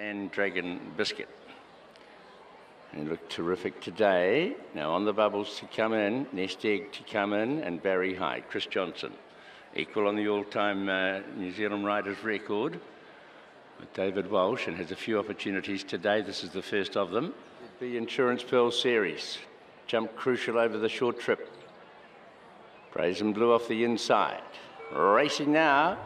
and Dragon Biscuit. They look terrific today. Now on the bubbles to come in, Nest Egg to come in, and Barry Hyde. Chris Johnson, equal on the all-time New Zealand Riders record with David Walsh, and has a few opportunities today. This is the first of them. The Insurance Pearl Series. Jump crucial over the short trip. Brazen Blue off the inside. Racing now.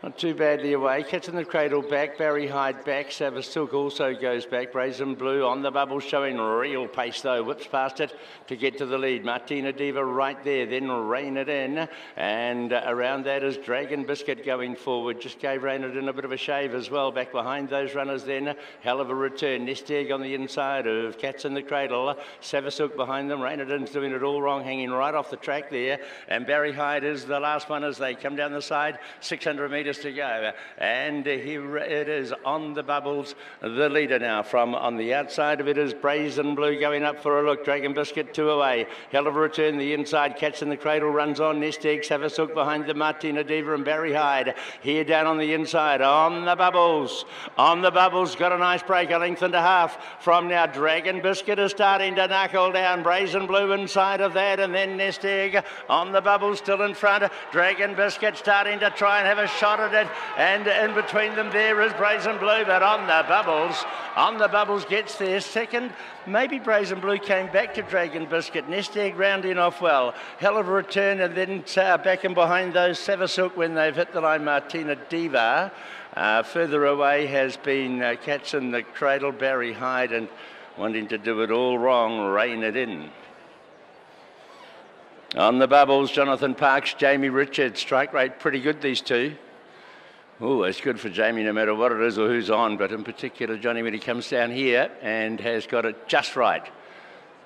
Not too badly away. Catching the Cradle back. Barry Hyde back. Savasuk also goes back. Brazen Blue on the bubble, showing real pace though. Whips past it to get to the lead. Martina Diva right there. Then Rain It In. And around that is Dragon Biscuit going forward. Just gave Rain It In a bit of a shave as well. Back behind those runners then. Hell of a return. Nest Egg on the inside of Cats in the Cradle. Savasuk behind them. Rain It In's doing it all wrong. Hanging right off the track there. And Barry Hyde is the last one as they come down the side. 600 metres to go, and here it is on the bubbles, the leader now. From on the outside of it is Brazen Blue going up for a look. Dragon Biscuit 2 away. Hell of a return, the inside. Cats in the Cradle runs on. Nest Egg, Savasuk behind the Martina Diva and Barry Hyde. Here down on the inside, on the bubbles. On the bubbles, got a nice break, a length and a half from now. Dragon Biscuit is starting to knuckle down. Brazen Blue inside of that, and then Nest Egg on the bubbles still in front. Dragon Biscuit starting to try and have a shot at it, and in between them there is Brazen Blue, but on the bubbles gets there second. Maybe Brazen Blue came back to Dragon Biscuit. Nest Egg rounding off well. Hell of a return, and then back in behind those Savasuk when they've hit the line. Martina Diva. Further away has been Cats in the Cradle, Barry Hyde, and wanting to do it all wrong, Rain It In. On the bubbles, Jonathan Parks, Jamie Richards. Strike rate pretty good, these two. Oh, it's good for Jamie no matter what it is or who's on, but in particular Johnny when he comes down here and has got it just right.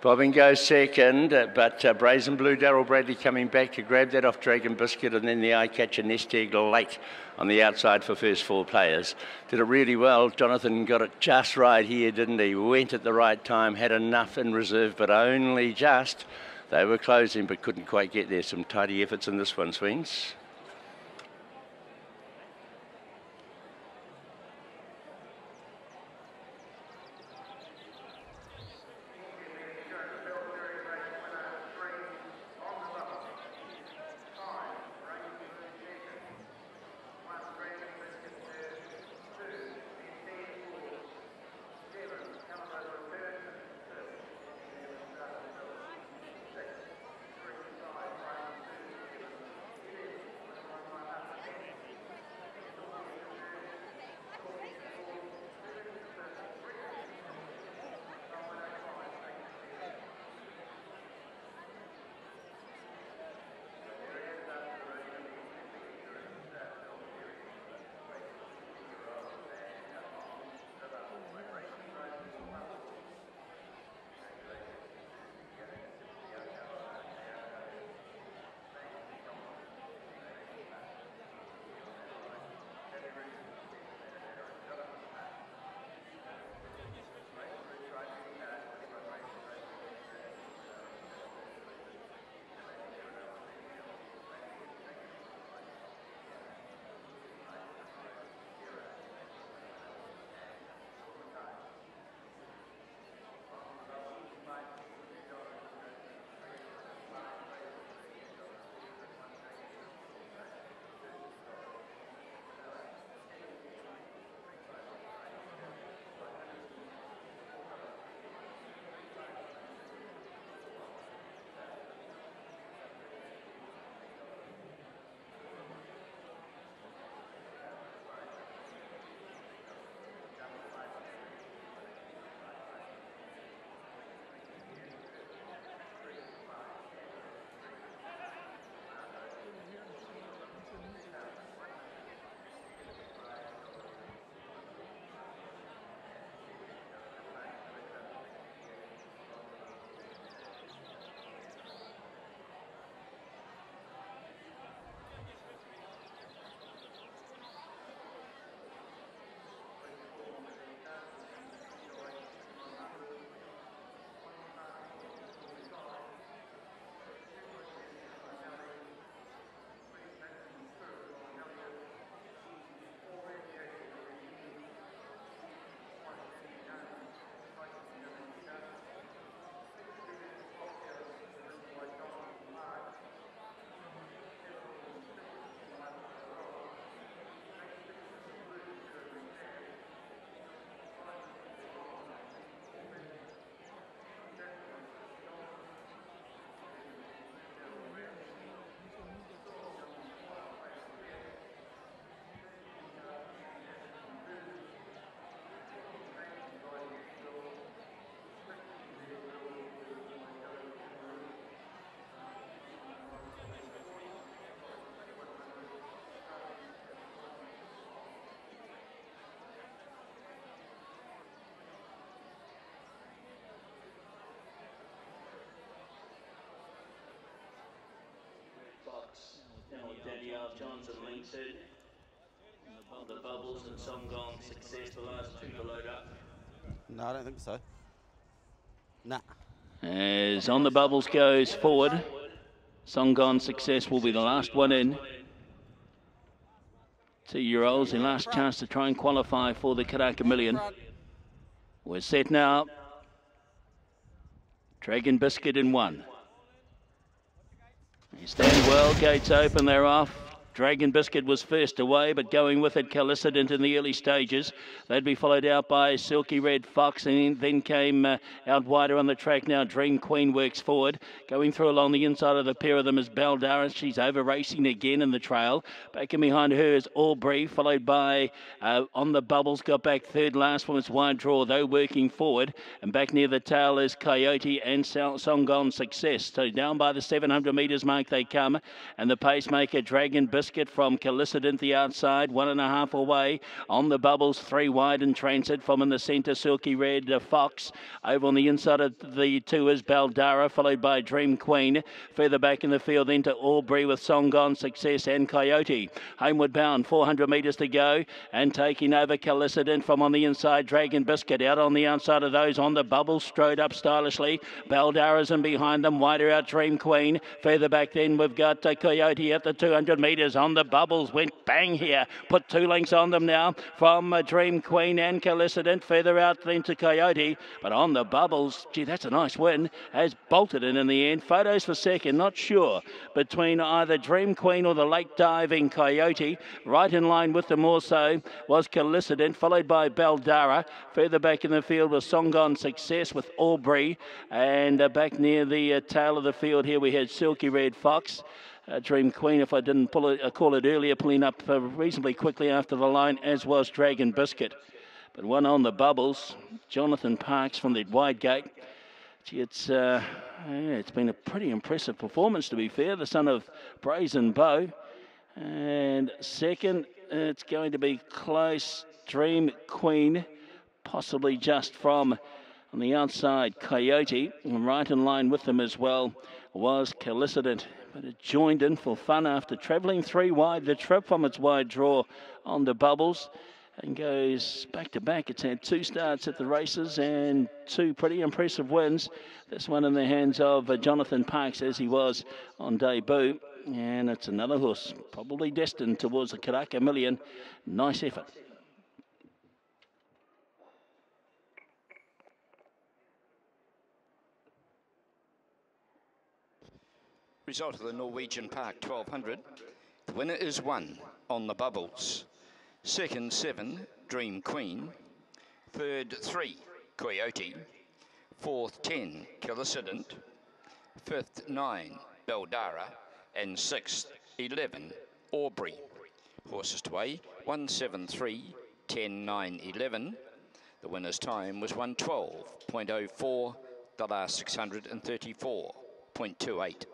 Bobbing goes second, but Brazen Blue, Darryl Bradley coming back to grab that off Dragon Biscuit, and then the eye catcher Nest Egg late on the outside for first four players. Did it really well. Jonathan got it just right here, didn't he? Went at the right time, had enough in reserve, but only just. They were closing but couldn't quite get there. Some tidy efforts in this one, Swings. entered. The Bubbles and Song Gone Success, the last two to load up. No, I don't think so. Nah. As On the Bubbles goes forward, Song Gone Success will be the last one in. 2-year-olds, their last chance to try and qualify for the Karaka Million. We're set now. Dragon Biscuit in one. They stand well, gates open, they're off. Dragon Biscuit was first away, but going with it, Callicident in the early stages. They'd be followed out by Silky Red Fox, and then came out wider on the track now. Dream Queen works forward. Going through along the inside of the pair of them is Baldara. She's over racing again in the trail. Back in behind her is Aubrey, followed by On the Bubbles. Got back third last from its wide draw, though, working forward. And back near the tail is Coyote and Song Gone Success. So down by the 700 metres mark they come. And the pacemaker, Dragon Biscuit from Callicident the outside, 1.5 away. On the Bubbles, 3 wide in transit. From in the centre, Silky Red Fox. Over on the inside of the two is Baldara, followed by Dream Queen. Further back in the field into Aubrey with Song Gone Success and Coyote. Homeward bound, 400 metres to go. And taking over Callicident from on the inside, Dragon Biscuit. Out on the outside of those, On the Bubbles, strode up stylishly. Baldara's in behind them, wider out Dream Queen. Further back then, we've got Coyote at the 200 metres. On the Bubbles went bang here, put 2 lengths on them now from Dream Queen and Callicident. Further out then to Coyote, but On the Bubbles, gee, that's a nice win, has bolted in the end. Photos for second, not sure between either Dream Queen or the late diving Coyote. Right in line with them also was Callicident, followed by Baldara. Further back in the field was Song Gone Success with Aubrey, and back near the tail of the field here we had Silky Red Fox. Dream Queen, if I didn't call it earlier, pulling up reasonably quickly after the line, as was Dragon Biscuit. But one On the Bubbles, Jonathan Parks from the wide gate. Gee, it's been a pretty impressive performance, to be fair. The son of Brazen Bow. And second, it's going to be close. Dream Queen, possibly just from on the outside, Coyote. And right in line with them as well was Callicident. But it joined in for fun after travelling 3 wide. The trip from its wide draw On the Bubbles and goes back to back. It's had 2 starts at the races and 2 pretty impressive wins. This one in the hands of Jonathan Parks, as he was on debut. And it's another horse probably destined towards the Karaka Million. Nice effort. Result of the Norwegian Park 1200. The winner is 1, On the Bubbles. Second, 7, Dream Queen. Third, 3, Coyote. Fourth, 10, Callicident. Fifth, 9, Baldara. And sixth, 11, Aubrey. Horses to weigh, 173, 10, 9, 11. The winner's time was 112.04, the last 634.28.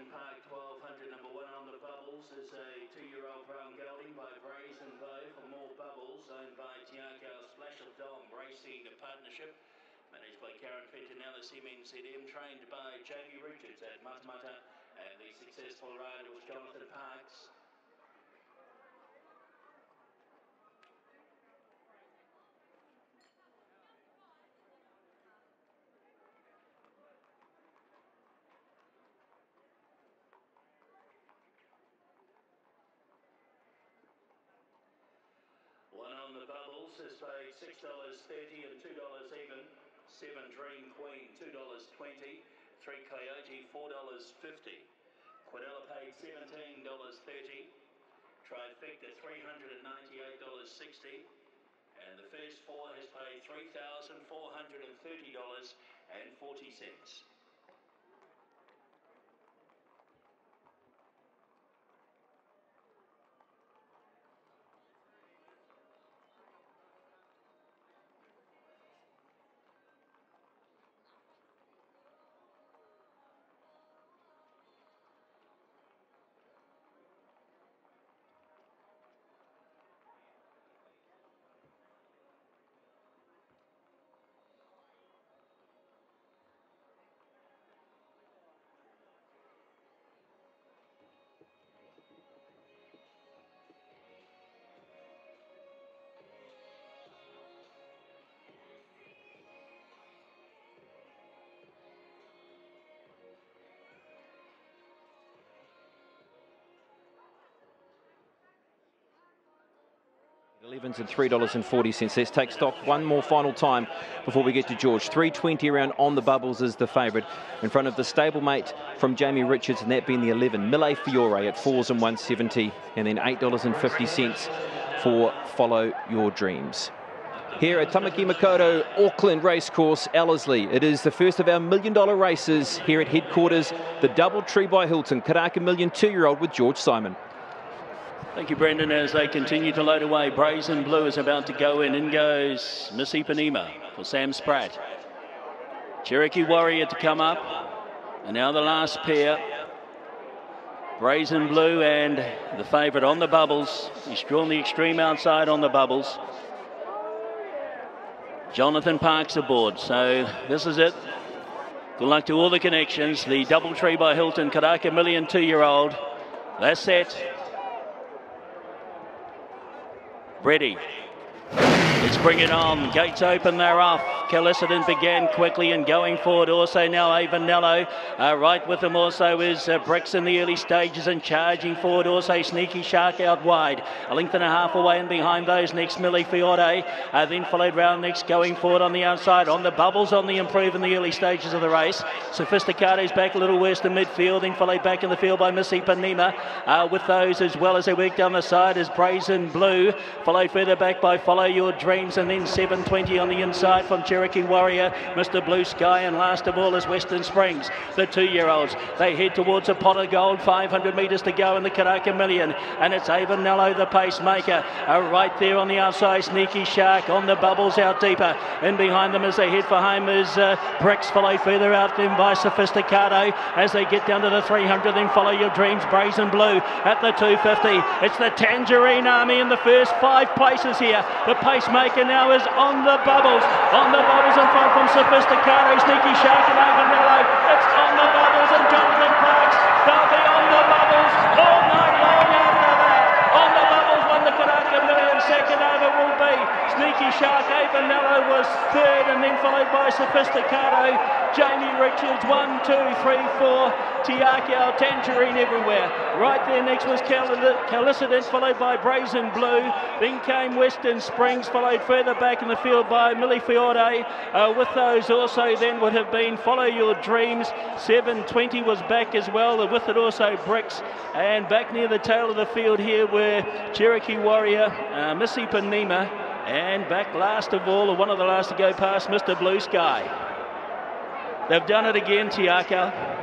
Park 1200, number 1 On the Bubbles, is a 2-year-old brown gelding by Brazen Bow for More Bubbles, owned by Tiago Splash of Dom Racing Partnership, managed by Karen Fentonella, CMNZM, trained by Jamie Richards at Matamata, and the successful rider was Jonathan Parks. On the Bubbles is paid $6.30 and $2 even. 7 Dream Queen $2.20. 3 Coyote $4.50. Quadella paid $17.30. Trifecta $398.60. And the first 4 has paid $3,430.40. 11s and $3.40. Let's take stock one more final time before we get to George. 3.20 around On the Bubbles is the favourite in front of the stablemate from Jamie Richards, and that being the 11. Mille Fiore at 4s and 170, and then $8.50 for Follow Your Dreams. Here at Tamaki Makaurau Auckland Racecourse, Ellerslie. It is the first of our $1 million races here at headquarters. The Doubletree by Hilton, Karaka Million 2-year-old with George Simon. Thank you, Brendan, as they continue to load away. Brazen Blue is about to go in. In goes Miss Ipanema for Sam Spratt. Cherokee Warrior to come up. And now the last pair. Brazen Blue and the favourite On the Bubbles. He's drawn the extreme outside On the Bubbles. Jonathan Parks aboard, so this is it. Good luck to all the connections. The Doubletree by Hilton, Karaka Million 2-year-old. That's set. Ready. Let's bring it on. Gates open, they're off. Callicident began quickly and going forward. Also now Avanello. Right with them also is Bricks in the early stages and charging forward. Also Sneaky Shark out wide. A length and a half away and behind those next Mille Fiore. Then followed round next going forward on the outside. On the Bubbles on the improve in the early stages of the race. Sophisticado's back a little worse than midfield. Then followed back in the field by Miss Ipanema. With those as well as they work down the side is Brazen Blue. Followed further back by Follow Your Dreams, and then 7.20 on the inside from Cherokee Warrior, Mr. Blue Sky, and last of all is Western Springs. The 2-year-olds, they head towards a pot of gold, 500 metres to go in the Karaka Million, and it's Avanello the pacemaker. Right there on the outside, Sneaky Shark. On the Bubbles out deeper. In behind them as they head for home is Bricks, followed further out then by Sophisticado. As they get down to the 300, then Follow Your Dreams, Brazen Blue at the 250. It's the Tangerine Army in the first 5 places here. The pacemaker now is On the Bubbles. On the Bubbles in front from Sophisticado, Sneaky Shark and Avanello. It's On the Bubbles and Jonathan Parks. They'll be On the Bubbles all night long after that. On the Bubbles won the Karaka Million. Second over will be Sneaky Shark. Avanello was third, and then followed by Sophisticado. Jamie Richards, 1, 2, 3, 4. Tiakau, Tangerine everywhere. Right there next was Callicident, followed by Brazen Blue. Then came Western Springs, followed further back in the field by Mille Fiore. With those also then would have been Follow Your Dreams. 7.20 was back as well. With it also Bricks. And back near the tail of the field here were Cherokee Warrior, Miss Ipanema. And back last of all, or one of the last to go past, Mr. Blue Sky. They've done it again, Tiakau.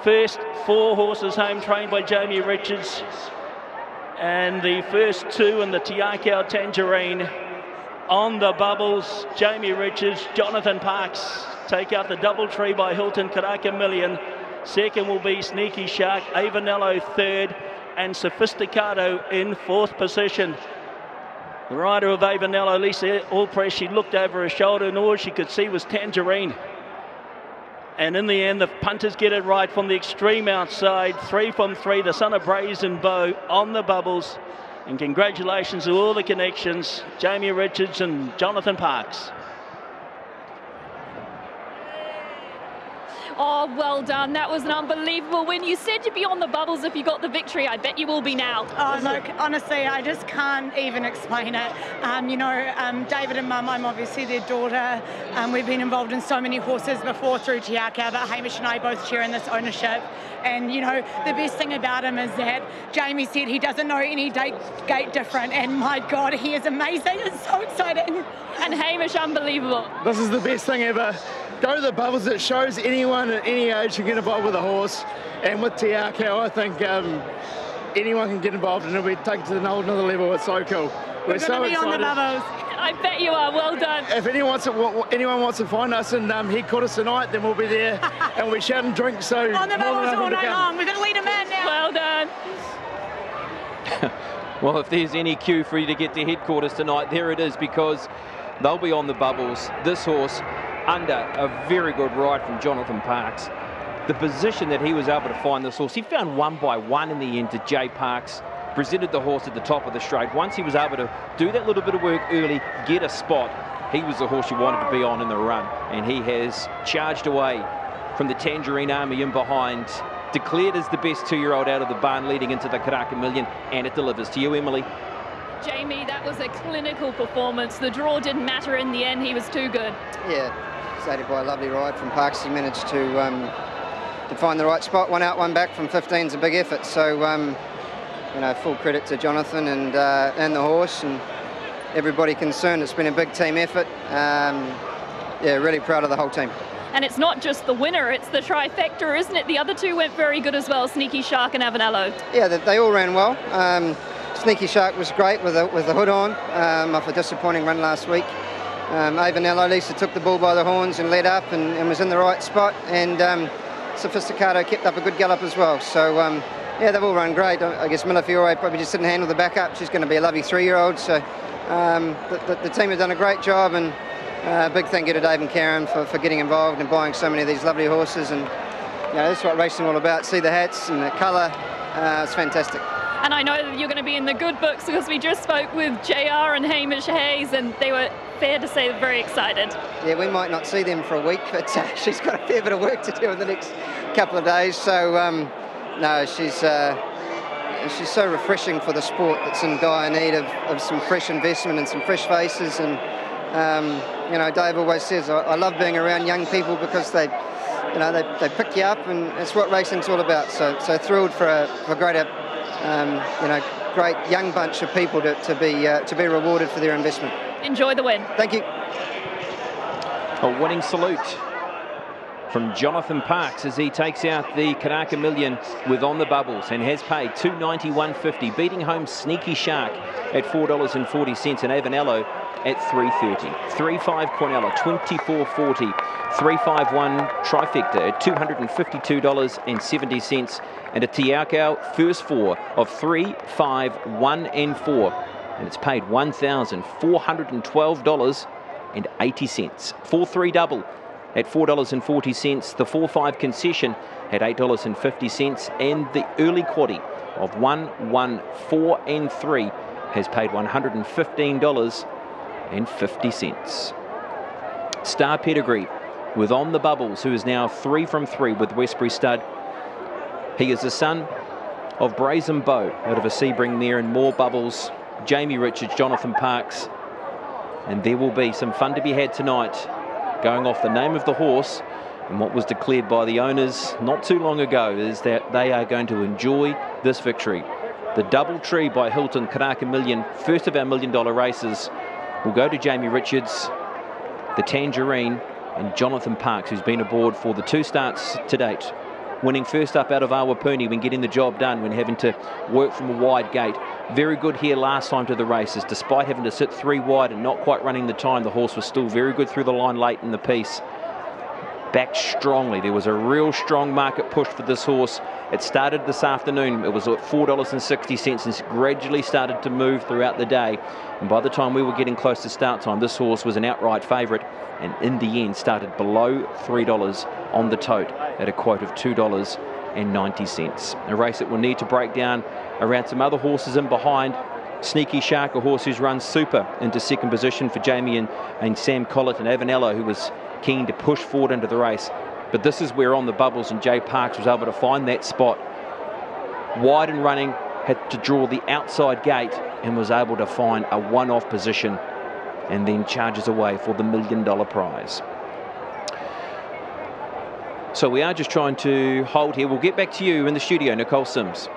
First 4 horses home trained by Jamie Richards, and the first 2 in the Tiakau Tangerine. On the Bubbles, Jamie Richards, Jonathan Parks take out the Doubletree by Hilton, Karaka Million. Second will be Sneaky Shark, Avanello third, and Sophisticado in 4th position. The rider of Avanello, Lisa Allpress, she looked over her shoulder and all she could see was Tangerine. And in the end, the punters get it right from the extreme outside. 3 from 3, the son of Brazen Bow, On the Bubbles. And congratulations to all the connections, Jamie Richards and Jonathan Parks. Oh, well done. That was an unbelievable win. You said you'd be on the Bubbles if you got the victory. I bet you will be now. Oh, look, honestly, I just can't even explain it. David and Mum, I'm obviously their daughter. We've been involved in so many horses before through Tiakau, but Hamish and I both share in this ownership. And, the best thing about him is that Jamie said he doesn't know any gate different. And, my God, he is amazing. It's so exciting. And Hamish, unbelievable. This is the best thing ever. Go to the Bubbles. It shows anyone at any age can get involved with a horse. And with Tiakau, I think anyone can get involved and it'll be taken to another level. It's so cool. We're so excited. On the Bubbles. I bet you are. Well done. If anyone wants to find us in headquarters tonight, then we'll be there and we'll be shouting drinks. So on the Bubbles all night long. We're going to lead a man now. Well done. Well, if there's any cue for you to get to headquarters tonight, there it is, because they'll be on the Bubbles. This horse under a very good ride from Jonathan Parks. The position that he was able to find this horse, he found 1 by 1 in the end to Jay Parks, presented the horse at the top of the straight. Once he was able to do that little bit of work early, get a spot, he was the horse you wanted to be on in the run. And he has charged away from the Tangerine Army in behind, declared as the best 2-year-old out of the barn leading into the Karaka Million, and it delivers to you, Emily. Jamie, that was a clinical performance. The draw didn't matter in the end. He was too good. Yeah, aided by a lovely ride from Parks. He managed to find the right spot. 1 out, 1 back from 15 is a big effort. So, you know, full credit to Jonathan and the horse and everybody concerned. It's been a big team effort. Yeah, really proud of the whole team. And it's not just the winner, it's the trifecta, isn't it? The other two went very good as well, Sneaky Shark and Avanello. Yeah, they all ran well. Sneaky Shark was great with the hood on, off a disappointing run last week. Avanello, Lisa took the bull by the horns and led up and was in the right spot. And Sophisticato kept up a good gallop as well. So, yeah, they've all run great. I guess Miller Fiore probably just didn't handle the backup. She's going to be a lovely 3-year-old. So the team have done a great job, and big thank you to Dave and Karen for getting involved and buying so many of these lovely horses. And you know, that's what racing is all about. See the hats and the colour. It's fantastic. And I know that you're going to be in the good books because we just spoke with JR and Hamish Hayes, and they were, fair to say, very excited. Yeah, we might not see them for a week, but she's got a fair bit of work to do in the next couple of days. So, no, she's so refreshing for the sport that's in dire need of some fresh investment and some fresh faces. And, you know, Dave always says, I love being around young people because they pick you up, and it's what racing's all about. So thrilled for a greater, you know, great young bunch of people to be rewarded for their investment. Enjoy the win. Thank you. A winning salute from Jonathan Parks as he takes out the Karaka Million with On the Bubbles and has paid $291.50, beating home Sneaky Shark at $4.40 and Avanello at $3.30. 3-5 Cornella, $24.40. 3-5-1 Trifecta at $252.70, and a Tiakau first 4 of 3, 5, 1 and 4, and it's paid $1,412.80. 4-3 double at $4.40, the 4-5 concession at $8.50, and the early quaddie of 1, 1, 4 and 3 has paid $115.50. Star Pedigree with On the Bubbles, who is now 3 from 3 with Westbury Stud. He is the son of Brazen Bow out of a Sebring mare, and more Bubbles, Jamie Richards, Jonathan Parks. And there will be some fun to be had tonight, going off the name of the horse and what was declared by the owners not too long ago is that they are going to enjoy this victory. The Double Tree by Hilton Karaka Million, first of our $1 million races, will go to Jamie Richards, the Tangerine, and Jonathan Parks, who's been aboard for the 2 starts to date. Winning first up out of Awapuni when getting the job done, when having to work from a wide gate. Very good here last time to the races. Despite having to sit 3 wide and not quite running the time, the horse was still very good through the line late in the piece. Back strongly. There was a real strong market push for this horse. It started this afternoon. It was at $4.60 and gradually started to move throughout the day. And by the time we were getting close to start time, this horse was an outright favourite, and in the end started below $3 on the tote at a quote of $2.90. A race that will need to break down around some other horses in behind. Sneaky Shark, a horse who's run super into second position for Jamie and Sam Collett, and Avanello, who was keen to push forward into the race. But this is where On the Bubbles and Jay Parks was able to find that spot. Wide and running, had to draw the outside gate and was able to find a one-off position and then charges away for the $1 million prize. So we are just trying to hold here. We'll get back to you in the studio, Nicole Sims.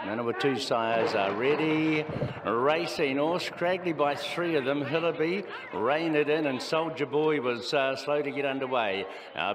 Number 2 sires are ready, racing. Horse Cragley by 3 of them. Hillaby, Rain It In, and Soldier Boy was slow to get underway.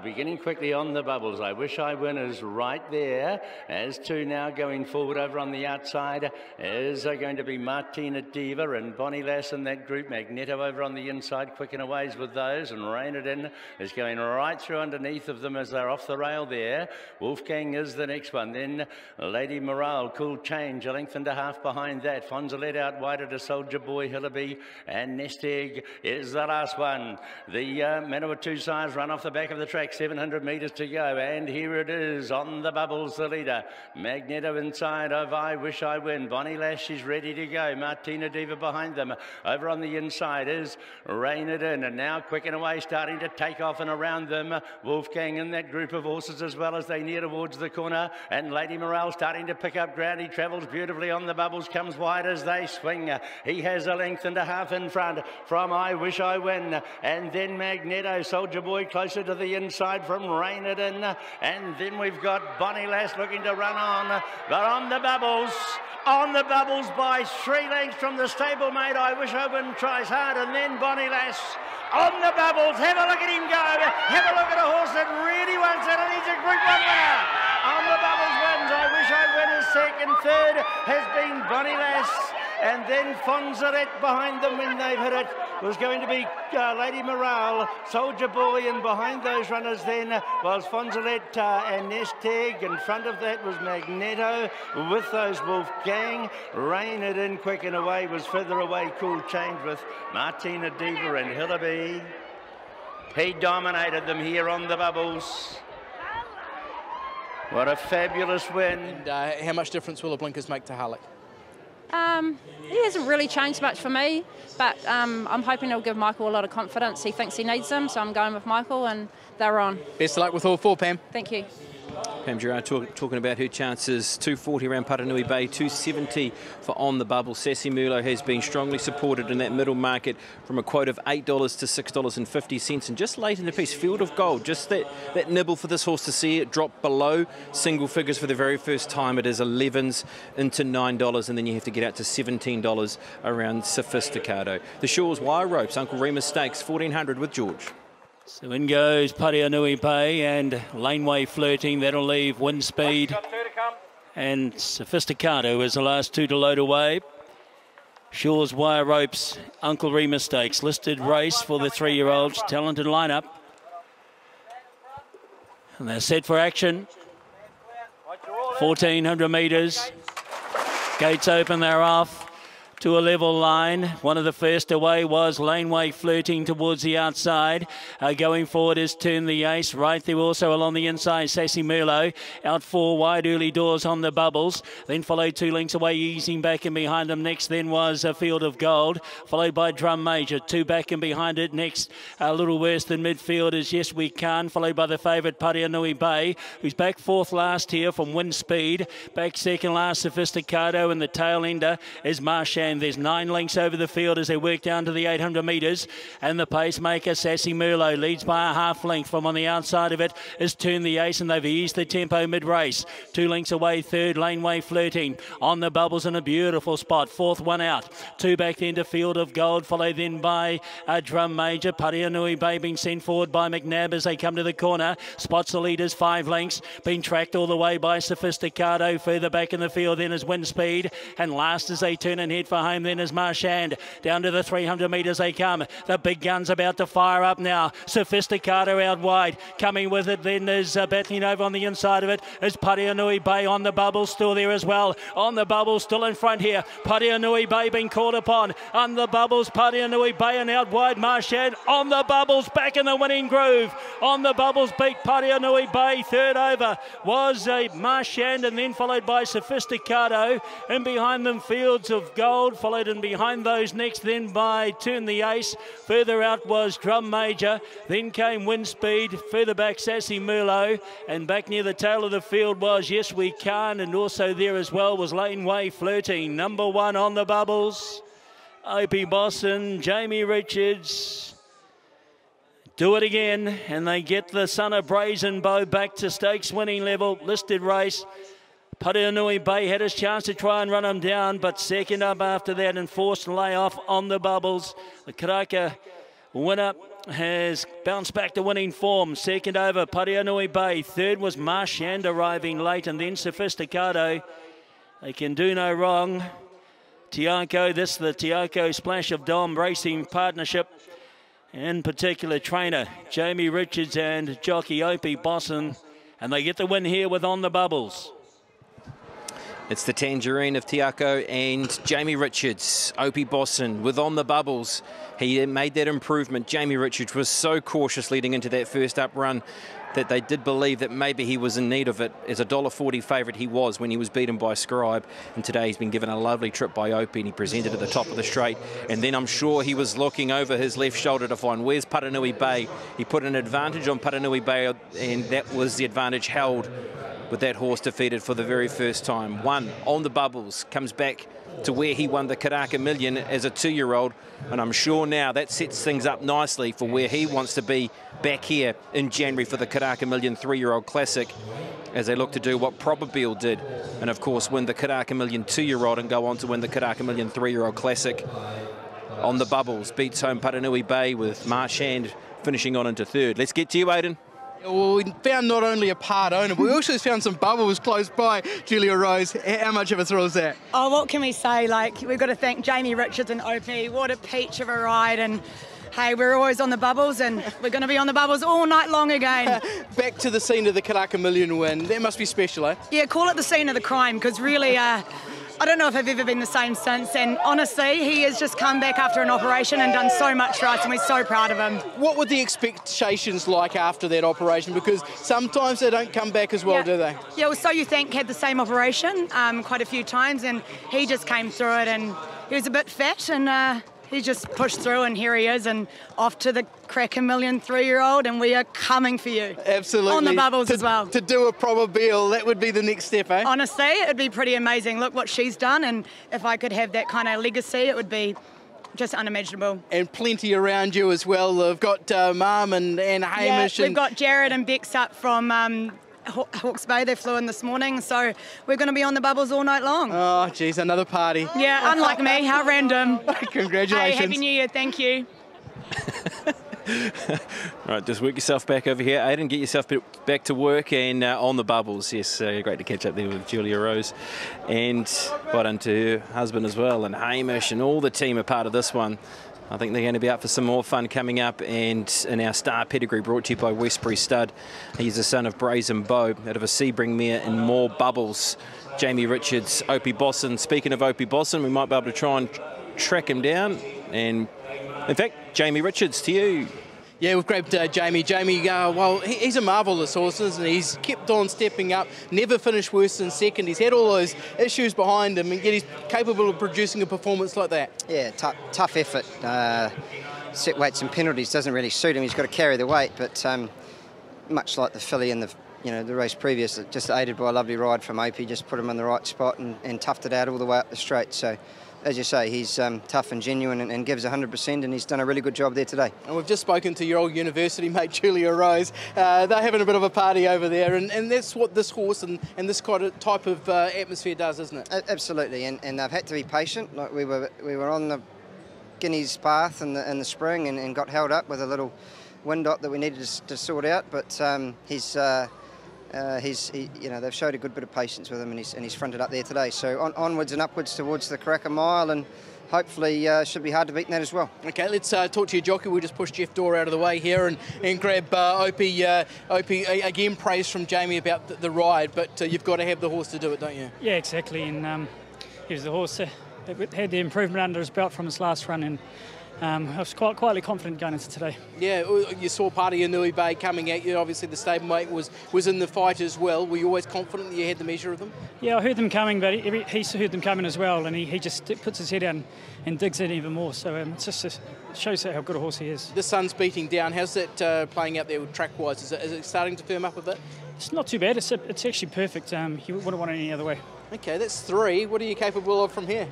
Beginning quickly On the Bubbles. I Wish I Win is right there. As 2 now going forward over on the outside is going to be Martina Diva and Bonnie Lass in that group. Magneto over on the inside, quick and aways with those, and Rain It In is going right through underneath of them as they're off the rail there. Wolfgang is the next one. Then Lady Morale Cool Change, a length and a half behind that. Fonzalet out wider to Soldier Boy, Hillaby, and Nest Egg is the last one. The Manawa Two Sires run off the back of the track, 700 metres to go, and here it is on the bubbles, the leader. Magneto inside of I Wish I Win. Bonnie Lash is ready to go. Martina Diva behind them. Over on the inside is Rain It In, and now Quick and Away starting to take off, and around them Wolfgang in that group of horses as well as they near towards the corner, and Lady Morale starting to pick up ground. He travels beautifully on the bubbles, comes wide as they swing. He has a length and a half in front from I Wish I Win, and then Magneto, Soldier Boy closer to the inside from Rain It In, and then we've got Bonnie Lass looking to run on, but on the bubbles by 3 lengths from the stablemate. I Wish I Win tries hard, and then Bonnie Lass on the bubbles. Have a look at him go. Have a look at a horse that really wants it, and he's a Group 1 winner. On the bubbles wins. I Wish I Win is second. Third has been Bonnie Lass, and then Fonzaret behind them when they've hit it was going to be Lady Morale, Soldier Boy, and behind those runners then was Fonzaret and Nest Egg. In front of that was Magneto with those Wolfgang. Rain It In, Quick and Away was further away. Cool Change with Martina Diva and Hillaby. He dominated them here on the bubbles. What a fabulous win. And how much difference will the blinkers make to Harlech? He hasn't really changed much for me, but I'm hoping it'll give Michael a lot of confidence. He thinks he needs them, so I'm going with Michael, and they're on. Best of luck with all 4, Pam. Thank you. Pam Gerard talking about her chances. 240 around Paranui Bay, 270 for On the Bubble. Sassy Mulo has been strongly supported in that middle market from a quote of $8 to $6.50. And just late in the piece, Field of Gold, just that nibble for this horse to see it drop below single figures for the very first time. It is 11s into $9, and then you have to get out to $17 around Sophisticado. The Shaw's Wire Ropes, Uncle Remus Stakes, 1400 with George. So in goes Parianui Bay and Laneway Flirting. That'll leave Wind Speed and Sophisticado as the last 2 to load away. Shaw's Wire Ropes, Uncle Remus Stakes. Listed race for the 3-year-olds. Talented lineup. And they're set for action. 1400 metres. Gates open, they're off to a level line. One of the first away was Laneway Flirting towards the outside. Going forward is Turn the Ace. Right there also along the inside, Sassy Merlot. Out 4 wide, Early Doors on the bubbles. Then followed 2 lengths away, easing back and behind them. Next then was a Field of Gold, followed by Drum Major. 2 back and behind it. Next, a little worse than midfield is Yes We Can, followed by the favourite Parianui Bay, who's back 4th last here from Wind Speed. Back 2nd last, Sophisticado, and the tail ender is Marchand. There's 9 lengths over the field as they work down to the 800 metres, and the pacemaker Sassy Merlot leads by a half length. From on the outside of it is Turn the Ace, and they've eased the tempo mid-race. 2 lengths away, third Laneway Flirting on the bubbles in a beautiful spot. 4th one out. 2 back then to Field of Gold, followed then by a Drum Major. Parianui Bay being sent forward by McNabb as they come to the corner. Spots the leaders 5 lengths, being tracked all the way by Sophisticado. Further back in the field then is Wind Speed, and last as they turn and head for home then is Marchand. Down to the 300 metres they come. The big gun's about to fire up now. Sophisticado out wide. Coming with it then is battling over on the inside of it is Parianui Bay on the bubble, still there as well. On the bubble, still in front here. Parianui Bay being called upon. On the bubbles, Parianui Bay, and out wide Marchand. On the bubbles, back in the winning groove. On the bubbles beat Parianui Bay. Third over was Marchand, and then followed by Sophisticado. And behind them Fields of Gold, followed and behind those next then by Turn the Ace. Further out was Drum Major, then came Wind Speed. Further back Sassy Merlot, and back near the tail of the field was Yes We Can, and also there as well was Laneway Flirting. Number 1 on the bubbles, Opie Bosson, Jamie Richards do it again, and they get the son of Brazen Bow back to stakes winning level. Listed race, Parianui Bay had his chance to try and run him down, but second up after that and forced layoff on the bubbles. The Karaka winner has bounced back to winning form. Second over, Parianui Bay. Third was Marchand arriving late, and then Sophisticado. They can do no wrong. Tiago, this the Tiago Splash of Dom Racing Partnership. In particular, trainer Jamie Richards and jockey Opie Bosson. And they get the win here with On the Bubbles. It's the Tangerine of Tiako and Jamie Richards. Opie Bosson with On the Bubbles. He made that improvement. Jamie Richards was so cautious leading into that first up run that they did believe that maybe he was in need of it. As a $1.40 favourite he was when he was beaten by Scribe, and today he's been given a lovely trip by Opie, and he presented at the top of the straight, and then I'm sure he was looking over his left shoulder to find where's Paranui Bay. He put an advantage on Paranui Bay, and that was the advantage held with that horse defeated for the very first time. One On the Bubbles comes back to where he won the Karaka Million as a 2-year-old, and I'm sure now that sets things up nicely for where he wants to be back here in January for the Karaka Million 3-year-old Classic, as they look to do what Probabeel did, and of course win the Karaka Million 2-year-old and go on to win the Karaka Million 3-year-old Classic. On the Bubbles beats home Paranui Bay with Marchand finishing on into third. Let's get to you, Aidan. Well, we found not only a part owner, but we also found some bubbles close by. Julia Rose, how much of a thrill is that? Oh, what can we say? Like, we've got to thank Jamie Richards and Opie. What a peach of a ride. And hey, we're always on the bubbles, and we're going to be on the bubbles all night long again. Back to the scene of the Karaka Million win. That must be special, eh? Yeah, call it the scene of the crime, because really, I don't know if I've ever been the same since, and honestly, he has just come back after an operation and done so much for us, and we're so proud of him. What were the expectations like after that operation? Because sometimes they don't come back as well, do they? Yeah, well, So You Think had the same operation quite a few times, and he just came through it, and he was a bit fat, and he just pushed through, and here he is, and off to the Karaka Million 3-year-old, and we are coming for you. Absolutely. On the bubbles as well. To do a Probabeel, that would be the next step, eh? Honestly, it'd be pretty amazing. Look what she's done, and if I could have that kind of legacy, it would be just unimaginable. And plenty around you as well. They've got Mum and Hamish. Yeah, we've got Jared and Bex up from Hawke's Bay. They flew in this morning, so we're going to be on the bubbles all night long. Oh, geez, another party. Yeah, unlike me. How random. Congratulations. Hey, Happy New Year. Thank you. Right, just work yourself back over here, Aidan. Get yourself back to work and on the bubbles. Yes, great to catch up there with Julia Rose. And well done to her husband as well, and Hamish and all the team are part of this one. I think they're going to be out for some more fun coming up, and in our star pedigree brought to you by Westbury Stud. He's the son of Brazen Bow out of a Sebring mare in more bubbles. Jamie Richards, Opie Bosson. Speaking of Opie Bosson, we might be able to try and track him down. And in fact, Jamie Richards, to you. Yeah, we've grabbed Jamie. Jamie, well, he's a marvellous horse, and he's kept on stepping up, never finished worse than second. He's had all those issues behind him, and yet he's capable of producing a performance like that. Yeah, tough effort. Set weights and penalties doesn't really suit him. He's got to carry the weight, but much like the filly and the race previous, just aided by a lovely ride from Opie, just put him in the right spot and toughed it out all the way up the straight. So, as you say, he's tough and genuine and gives 100%, and he's done a really good job there today. And we've just spoken to your old university mate, Julia Rose. They're having a bit of a party over there, and that's what this horse and this kind of type of atmosphere does, isn't it? Absolutely, and they've had to be patient. Like we were on the Guineas path in the spring and got held up with a little wind dot that we needed to sort out, but they've showed a good bit of patience with him, and he's fronted up there today. So onwards and upwards towards the Karaka Mile, and hopefully should be hard to beat in that as well. Okay, let's talk to your jockey. We'll just push Jeff Dorr out of the way here and grab Opie. Opie, again, praise from Jamie about the ride, but you've got to have the horse to do it, don't you? Yeah, exactly. And he was the horse that had the improvement under his belt from his last run, and I was quietly confident going into today. Yeah, you saw Paranui Bay coming at you. Obviously, the stablemate was in the fight as well. Were you always confident that you had the measure of them? Yeah, I heard them coming, but he heard them coming as well, and he just puts his head down and digs in even more. So it shows how good a horse he is. The sun's beating down. How's that playing out there track-wise? Is it starting to firm up a bit? It's not too bad. It's actually perfect. You wouldn't want it any other way. Okay, that's 3. What are you capable of from here?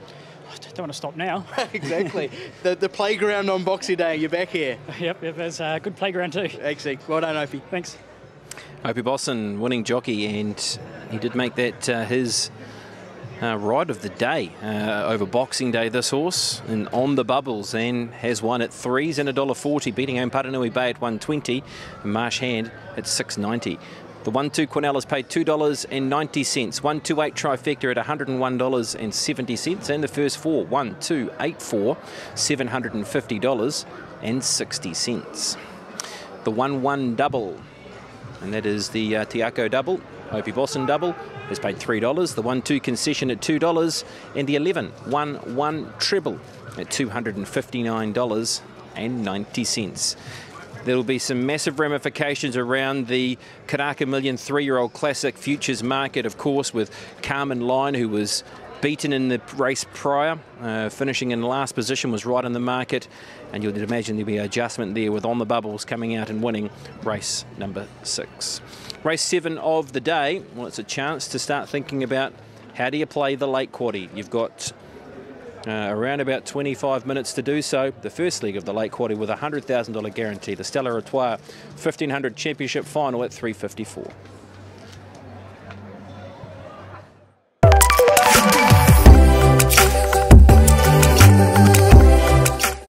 I don't want to stop now. Exactly. the playground on Boxing Day, you're back here. Yep, there's a good playground too. Excellent. Well done, Opie. Thanks. Opie Bosson, winning jockey, and he did make that his ride of the day over Boxing Day, this horse, and on the bubbles, and has won at $3s and $1.40, beating home Paranui Bay at $1.20, and Marchand at $6.90. The 1-2 Cornell has paid $2.90. 1-2-8 Trifecta at $101.70. And the first 4, 1-2-8-4, $750.60. The 1-1 double, and that is the Tiako double, Opie Bosson double, is paid $3. The 1-2 concession at $2, and the 11-1-1 treble at $259.90. There'll be some massive ramifications around the Karaka Million 3-year-old classic futures market, of course, with Carmen Line, who was beaten in the race prior, finishing in last position, was right in the market, and you'd imagine there'll be an adjustment there with On the Bubbles coming out and winning race number 6. Race 7 of the day, well, it's a chance to start thinking about how do you play the late quaddie. You've got around about 25 minutes to do so. The first leg of the late quaddie with a $100,000 guarantee, the Stella Artois 1500 Championship final at $354.